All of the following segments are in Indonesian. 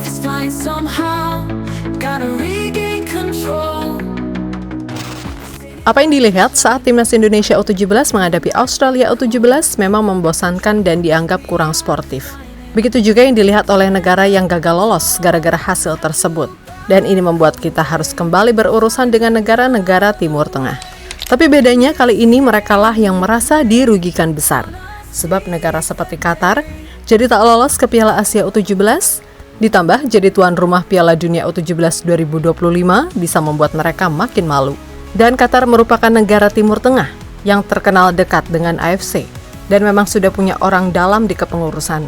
is flying somehow. Gotta regain control. Apa yang dilihat saat timnas Indonesia U17 menghadapi Australia U17 memang membosankan dan dianggap kurang sportif. Begitu juga yang dilihat oleh negara yang gagal lolos gara-gara hasil tersebut. Dan ini membuat kita harus kembali berurusan dengan negara-negara Timur Tengah. Tapi bedanya kali ini merekalah yang merasa dirugikan besar. Sebab negara seperti Qatar jadi tak lolos ke Piala Asia U17, ditambah jadi tuan rumah Piala Dunia U17 2025 bisa membuat mereka makin malu. Dan Qatar merupakan negara Timur Tengah yang terkenal dekat dengan AFC dan memang sudah punya orang dalam di kepengurusan.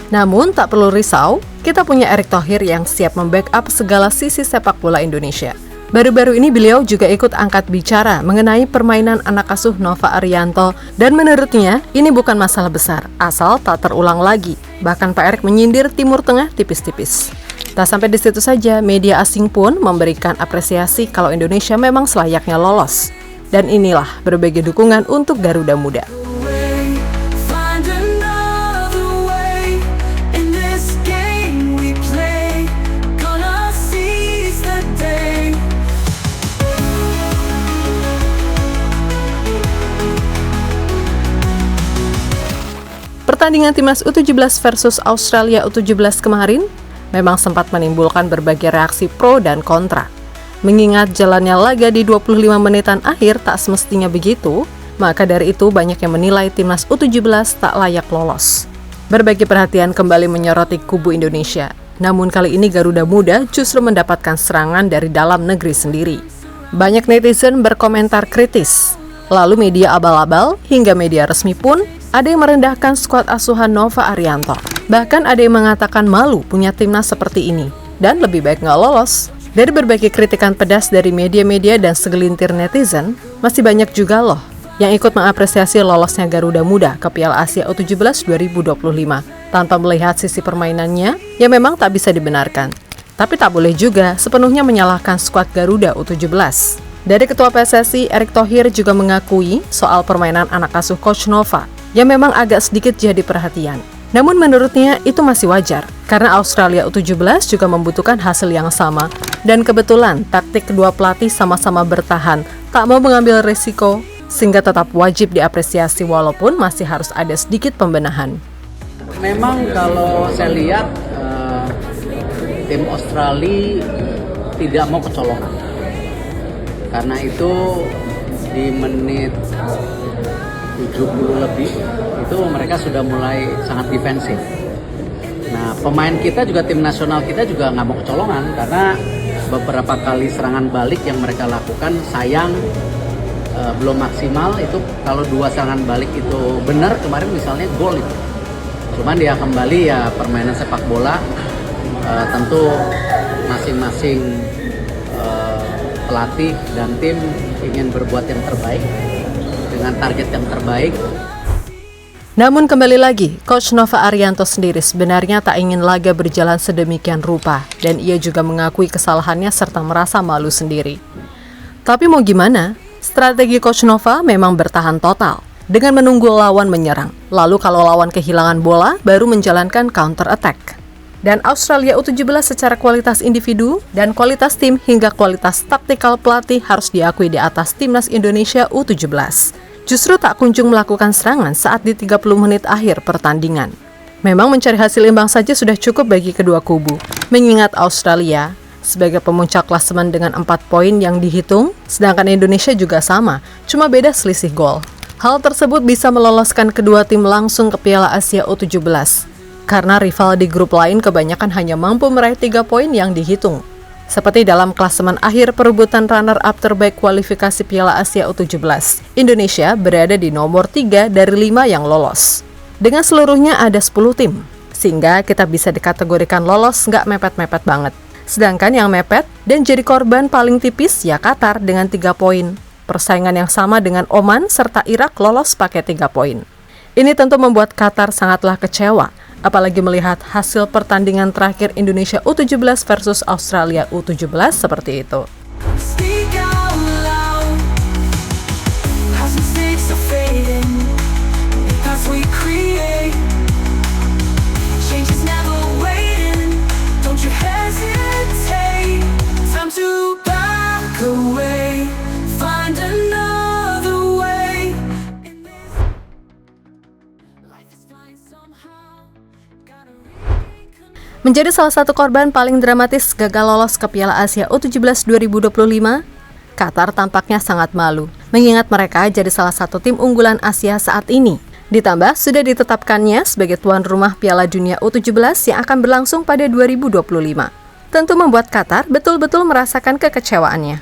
Namun tak perlu risau, kita punya Erick Thohir yang siap membackup segala sisi sepak bola Indonesia. Baru-baru ini beliau juga ikut angkat bicara mengenai permainan anak asuh Nova Arianto dan menurutnya ini bukan masalah besar, asal tak terulang lagi. Bahkan Pak Erick menyindir Timur Tengah tipis-tipis. Tak sampai di situ saja, media asing pun memberikan apresiasi kalau Indonesia memang selayaknya lolos. Dan inilah berbagai dukungan untuk Garuda Muda. Pertandingan timnas U17 versus Australia U17 kemarin memang sempat menimbulkan berbagai reaksi pro dan kontra. Mengingat jalannya laga di 25 menitan akhir tak semestinya begitu, maka dari itu banyak yang menilai timnas U17 tak layak lolos. Berbagai perhatian kembali menyoroti kubu Indonesia, namun kali ini Garuda Muda justru mendapatkan serangan dari dalam negeri sendiri. Banyak netizen berkomentar kritis, lalu media abal-abal hingga media resmi pun ada yang merendahkan skuad asuhan Nova Arianto. Bahkan ada yang mengatakan malu punya timnas seperti ini dan lebih baik nggak lolos. Dari berbagai kritikan pedas dari media-media dan segelintir netizen, masih banyak juga loh yang ikut mengapresiasi lolosnya Garuda Muda ke Piala Asia U17 2025 tanpa melihat sisi permainannya yang memang tak bisa dibenarkan. Tapi tak boleh juga sepenuhnya menyalahkan skuad Garuda U17. Dari Ketua PSSI, Erick Thohir juga mengakui soal permainan anak asuh Coach Nova yang memang agak sedikit jadi perhatian. Namun menurutnya itu masih wajar, karena Australia U17 juga membutuhkan hasil yang sama. Dan kebetulan taktik kedua pelatih sama-sama bertahan, tak mau mengambil risiko, sehingga tetap wajib diapresiasi walaupun masih harus ada sedikit pembenahan. Memang kalau saya lihat tim Australia tidak mau kecolongan. Karena itu di menit 70 lebih itu mereka sudah mulai sangat defensif. Nah, pemain kita juga, tim nasional kita juga nggak mau kecolongan karena beberapa kali serangan balik yang mereka lakukan sayang belum maksimal. Itu kalau 2 serangan balik itu benar kemarin misalnya gol itu. Cuman dia kembali ya permainan sepak bola, tentu masing-masing pelatih dan tim ingin berbuat yang terbaik dengan target yang terbaik. Namun kembali lagi, Coach Nova Arianto sendiri sebenarnya tak ingin laga berjalan sedemikian rupa dan ia juga mengakui kesalahannya serta merasa malu sendiri. Tapi mau gimana? Strategi Coach Nova memang bertahan total dengan menunggu lawan menyerang. Lalu kalau lawan kehilangan bola, baru menjalankan counter attack. Dan Australia U17 secara kualitas individu dan kualitas tim hingga kualitas taktikal pelatih harus diakui di atas timnas Indonesia U17. Justru tak kunjung melakukan serangan saat di 30 menit akhir pertandingan. Memang mencari hasil imbang saja sudah cukup bagi kedua kubu. Mengingat Australia sebagai pemuncak klasemen dengan 4 poin yang dihitung, sedangkan Indonesia juga sama, cuma beda selisih gol. Hal tersebut bisa meloloskan kedua tim langsung ke Piala Asia U17. Karena rival di grup lain kebanyakan hanya mampu meraih 3 poin yang dihitung. Seperti dalam klasemen akhir perebutan runner-up terbaik kualifikasi Piala Asia U17, Indonesia berada di nomor 3 dari 5 yang lolos. Dengan seluruhnya ada 10 tim, sehingga kita bisa dikategorikan lolos nggak mepet-mepet banget. Sedangkan yang mepet dan jadi korban paling tipis ya Qatar dengan 3 poin. Persaingan yang sama dengan Oman serta Irak lolos pakai 3 poin. Ini tentu membuat Qatar sangatlah kecewa, apalagi melihat hasil pertandingan terakhir Indonesia U17 versus Australia U17 seperti itu. Menjadi salah satu korban paling dramatis gagal lolos ke Piala Asia U17 2025, Qatar tampaknya sangat malu, mengingat mereka jadi salah satu tim unggulan Asia saat ini. Ditambah sudah ditetapkannya sebagai tuan rumah Piala Dunia U17 yang akan berlangsung pada 2025. Tentu membuat Qatar betul-betul merasakan kekecewaannya.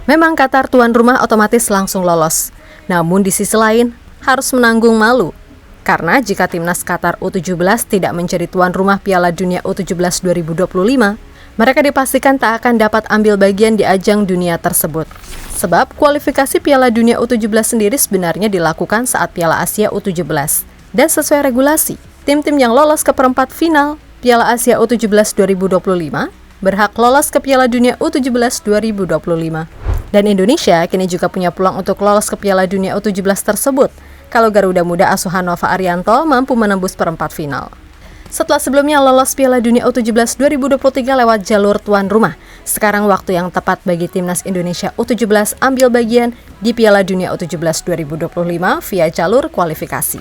Memang Qatar tuan rumah otomatis langsung lolos, namun di sisi lain harus menanggung malu. Karena jika timnas Qatar U17 tidak menjadi tuan rumah Piala Dunia U17 2025, mereka dipastikan tak akan dapat ambil bagian di ajang dunia tersebut. Sebab kualifikasi Piala Dunia U17 sendiri sebenarnya dilakukan saat Piala Asia U17. Dan sesuai regulasi, tim-tim yang lolos ke perempat final Piala Asia U17 2025 berhak lolos ke Piala Dunia U17 2025. Dan Indonesia kini juga punya peluang untuk lolos ke Piala Dunia U17 tersebut kalau Garuda Muda asuhan Nova Arianto mampu menembus perempat final. Setelah sebelumnya lolos Piala Dunia U17 2023 lewat jalur tuan rumah, sekarang waktu yang tepat bagi timnas Indonesia U17 ambil bagian di Piala Dunia U17 2025 via jalur kualifikasi.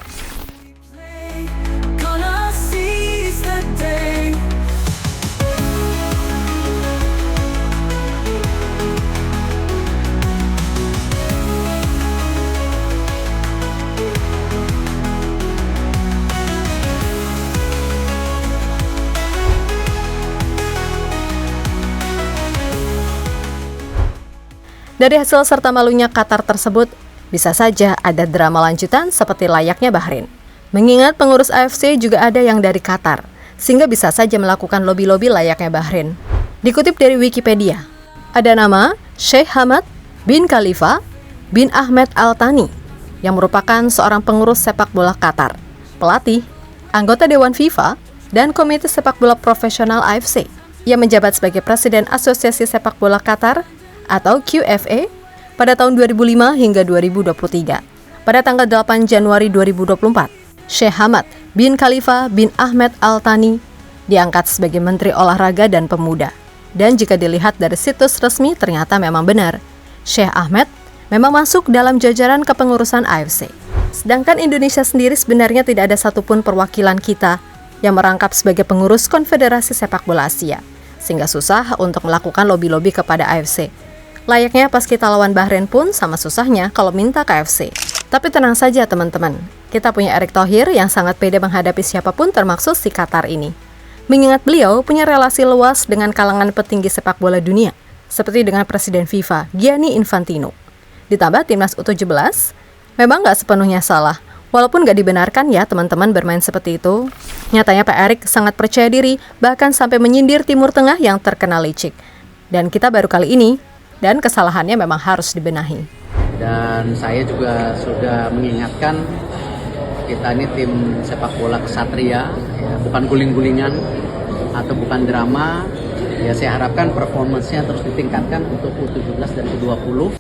Gonna seize the day. Dari hasil serta malunya Qatar tersebut, bisa saja ada drama lanjutan seperti layaknya Bahrain. Mengingat pengurus AFC juga ada yang dari Qatar, sehingga bisa saja melakukan lobi-lobi layaknya Bahrain. Dikutip dari Wikipedia, ada nama Sheikh Hamad bin Khalifa bin Ahmed Al Thani, yang merupakan seorang pengurus sepak bola Qatar, pelatih, anggota Dewan FIFA, dan Komite Sepak Bola Profesional AFC. Ia menjabat sebagai Presiden Asosiasi Sepak Bola Qatar atau QFA pada tahun 2005 hingga 2023. Pada tanggal 8 Januari 2024, Sheikh Hamad bin Khalifa bin Ahmed Al Thani diangkat sebagai Menteri Olahraga dan Pemuda. Dan jika dilihat dari situs resmi ternyata memang benar, Sheikh Ahmed memang masuk dalam jajaran kepengurusan AFC. Sedangkan Indonesia sendiri sebenarnya tidak ada satupun perwakilan kita yang merangkap sebagai pengurus Konfederasi Sepak Bola Asia, sehingga susah untuk melakukan lobi-lobi kepada AFC. Layaknya pas kita lawan Bahrain pun sama susahnya kalau minta ke AFC. Tapi tenang saja teman-teman, kita punya Erick Thohir yang sangat pede menghadapi siapapun termasuk si Qatar ini. Mengingat beliau punya relasi luas dengan kalangan petinggi sepak bola dunia, seperti dengan Presiden FIFA, Gianni Infantino. Ditambah timnas U17, memang nggak sepenuhnya salah. Walaupun nggak dibenarkan ya teman-teman bermain seperti itu. Nyatanya Pak Erick sangat percaya diri, bahkan sampai menyindir Timur Tengah yang terkenal licik. Dan kita baru kali ini, dan kesalahannya memang harus dibenahi. Dan saya juga sudah mengingatkan kita ini tim sepak bola kesatria, ya, bukan guling-gulingan atau bukan drama. Ya saya harapkan performance-nya terus ditingkatkan untuk U17 dan U20.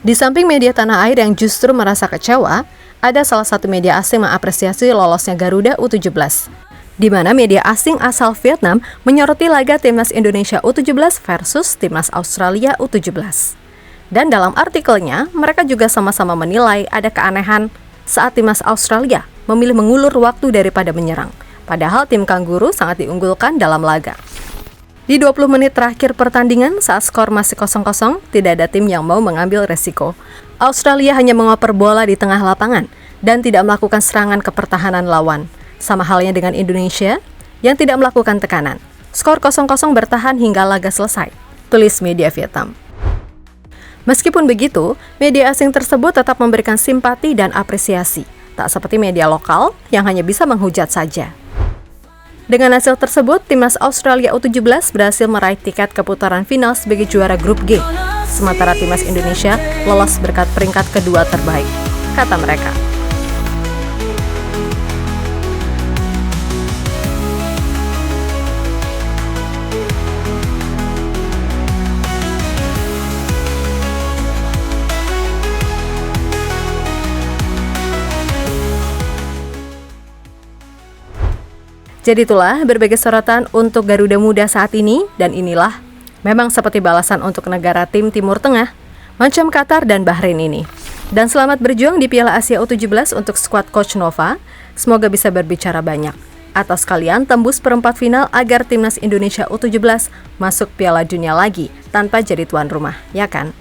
Di samping media tanah air yang justru merasa kecewa, ada salah satu media asing mengapresiasi lolosnya Garuda U17, di mana media asing asal Vietnam menyoroti laga timnas Indonesia U17 versus timnas Australia U17. Dan dalam artikelnya, mereka juga sama-sama menilai ada keanehan saat timnas Australia memilih mengulur waktu daripada menyerang, padahal tim Kangguru sangat diunggulkan dalam laga. Di 20 menit terakhir pertandingan, saat skor masih 0-0, tidak ada tim yang mau mengambil resiko. Australia hanya mengoper bola di tengah lapangan dan tidak melakukan serangan ke pertahanan lawan. Sama halnya dengan Indonesia yang tidak melakukan tekanan. Skor 0-0 bertahan hingga laga selesai, tulis media Vietnam. Meskipun begitu, media asing tersebut tetap memberikan simpati dan apresiasi, tak seperti media lokal yang hanya bisa menghujat saja. Dengan hasil tersebut, timnas Australia U17 berhasil meraih tiket ke putaran final sebagai juara grup G. Sementara timnas Indonesia lolos berkat peringkat kedua terbaik, kata mereka. Jadi itulah berbagai sorotan untuk Garuda Muda saat ini, dan inilah memang seperti balasan untuk negara tim Timur Tengah, macam Qatar dan Bahrain ini. Dan selamat berjuang di Piala Asia U17 untuk skuad Coach Nova. Semoga bisa berbicara banyak. Atau sekalian tembus perempat final agar timnas Indonesia U17 masuk Piala Dunia lagi tanpa jadi tuan rumah, ya kan?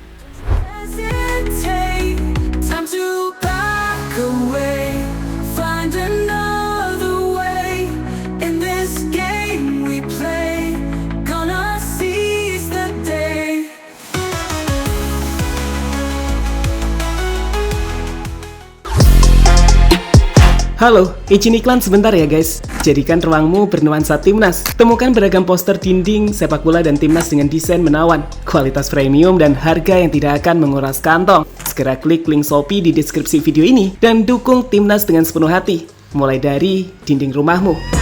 Hesitate, time to back away, find another way. In this game we play, gonna seize the day. Halo, izin iklan sebentar ya guys. Jadikan ruangmu bernuansa timnas. Temukan beragam poster dinding, sepak bola dan timnas dengan desain menawan, kualitas premium dan harga yang tidak akan menguras kantong. Segera klik link Shopee di deskripsi video ini dan dukung timnas dengan sepenuh hati. Mulai dari dinding rumahmu.